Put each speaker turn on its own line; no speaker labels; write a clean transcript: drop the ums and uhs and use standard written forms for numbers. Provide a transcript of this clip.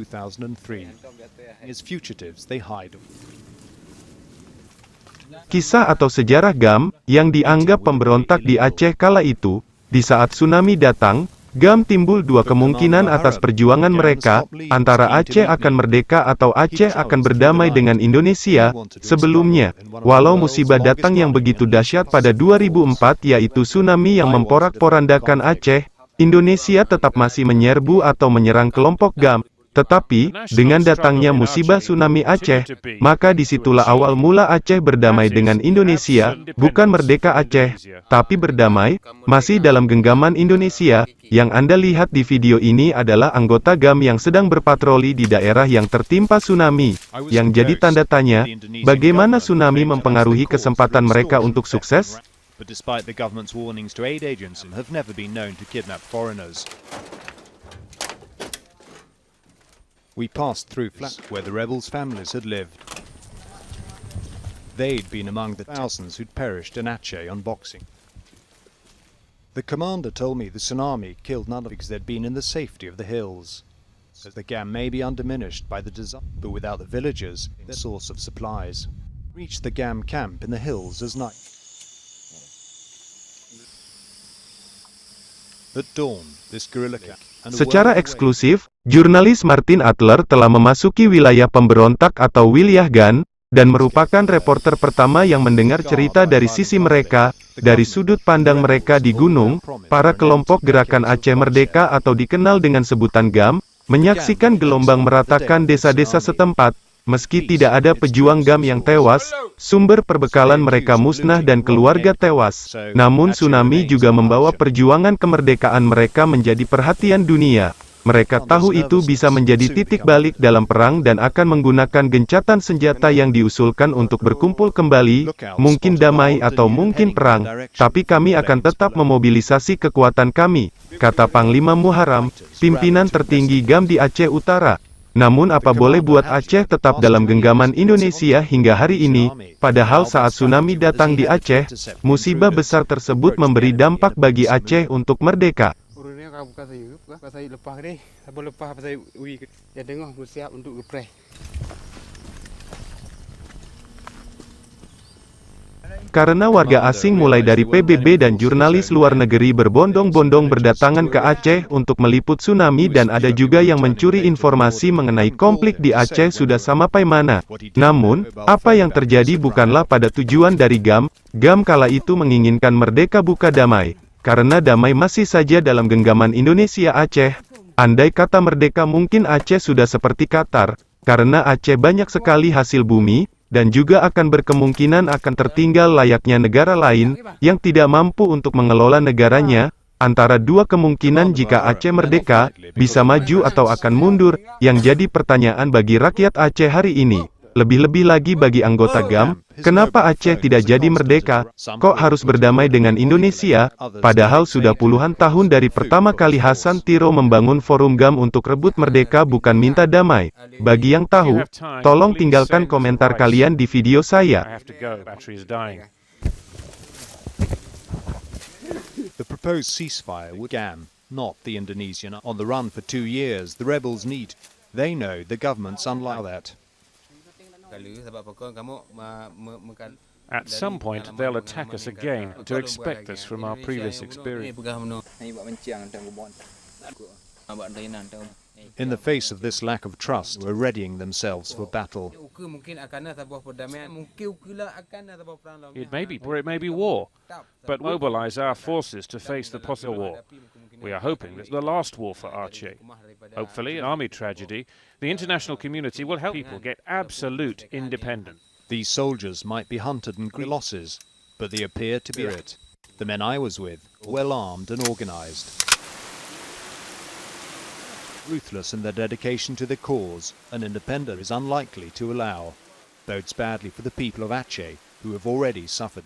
2003. As fugitives, they hide.
Kisah atau sejarah GAM, yang dianggap pemberontak di Aceh kala itu, di saat tsunami datang, GAM timbul dua kemungkinan atas perjuangan mereka, antara Aceh akan merdeka atau Aceh akan berdamai dengan Indonesia. Sebelumnya, walau musibah datang yang begitu dahsyat pada 2004 yaitu tsunami yang memporak-porandakan Aceh, Indonesia tetap masih menyerbu atau menyerang kelompok GAM. Tetapi, dengan datangnya musibah tsunami Aceh, maka disitulah awal mula Aceh berdamai dengan Indonesia, bukan merdeka Aceh, tapi berdamai, masih dalam genggaman Indonesia. Yang Anda lihat di video ini adalah anggota GAM yang sedang berpatroli di daerah yang tertimpa tsunami. Yang jadi tanda tanya, bagaimana tsunami mempengaruhi kesempatan mereka untuk sukses?
But despite the government's warnings to aid agents, have never been known to kidnap foreigners. We passed through flats where the rebels' families had lived. They'd been among the thousands who'd perished in Aceh on Boxing. The commander told me the tsunami killed none of because they'd been in the safety of the hills. As the GAM may be undiminished by the disaster, but without the villagers, their source of supplies. Reached the GAM camp in the hills as night. At dawn, this guerrilla camp.
Secara eksklusif, jurnalis Martin Adler telah memasuki wilayah pemberontak atau wilayah GAN, dan merupakan reporter pertama yang mendengar cerita dari sisi mereka, dari sudut pandang mereka di gunung. Para kelompok gerakan Aceh Merdeka atau dikenal dengan sebutan GAM, menyaksikan gelombang meratakan desa-desa setempat. Meski tidak ada pejuang GAM yang tewas, sumber perbekalan mereka musnah dan keluarga tewas. Namun tsunami juga membawa perjuangan kemerdekaan mereka menjadi perhatian dunia. Mereka tahu itu bisa menjadi titik balik dalam perang dan akan menggunakan gencatan senjata yang diusulkan untuk berkumpul kembali, mungkin damai atau mungkin perang, tapi kami akan tetap memobilisasi kekuatan kami, kata Panglima Muharram, pimpinan tertinggi GAM di Aceh Utara. Namun apa boleh buat Aceh tetap dalam genggaman Indonesia hingga hari ini, padahal saat tsunami datang di Aceh, musibah besar tersebut memberi dampak bagi Aceh untuk merdeka. Karena warga asing mulai dari PBB dan jurnalis luar negeri berbondong-bondong berdatangan ke Aceh untuk meliput tsunami dan ada juga yang mencuri informasi mengenai konflik di Aceh sudah sampai mana. Namun, apa yang terjadi bukanlah pada tujuan dari GAM. GAM kala itu menginginkan merdeka bukan damai. Karena damai masih saja dalam genggaman Indonesia Aceh. Andai kata merdeka mungkin Aceh sudah seperti Qatar, karena Aceh banyak sekali hasil bumi, dan juga akan berkemungkinan akan tertinggal layaknya negara lain, yang tidak mampu untuk mengelola negaranya. Antara dua kemungkinan jika Aceh merdeka, bisa maju atau akan mundur, yang jadi pertanyaan bagi rakyat Aceh hari ini. Lebih-lebih lagi bagi anggota GAM, kenapa Aceh tidak jadi merdeka? Kok harus berdamai dengan Indonesia? Padahal sudah puluhan tahun dari pertama kali Hasan Tiro membangun forum GAM untuk rebut merdeka bukan minta damai. Bagi yang tahu, tolong tinggalkan komentar kalian di video saya.
The proposed ceasefire would GAM, not the Indonesian, on the run for 2 years. The rebels need. They know the government's unlike that.
At some point, they'll attack us again, to expect this from our previous experience.
In the face of this lack of trust, we're readying themselves for battle.
It may be, or it may be war, but mobilize our forces to face the possible war. We are hoping it's the last war for Aceh. Hopefully, an army tragedy, the international community will help people get absolute independence.
These soldiers might be hunted and grieve losses, but they appear to be it. The men I was with, well armed and organized. Ruthless in their dedication to the cause, an independence is unlikely to allow. Bodes badly for the people of Aceh, who have already suffered.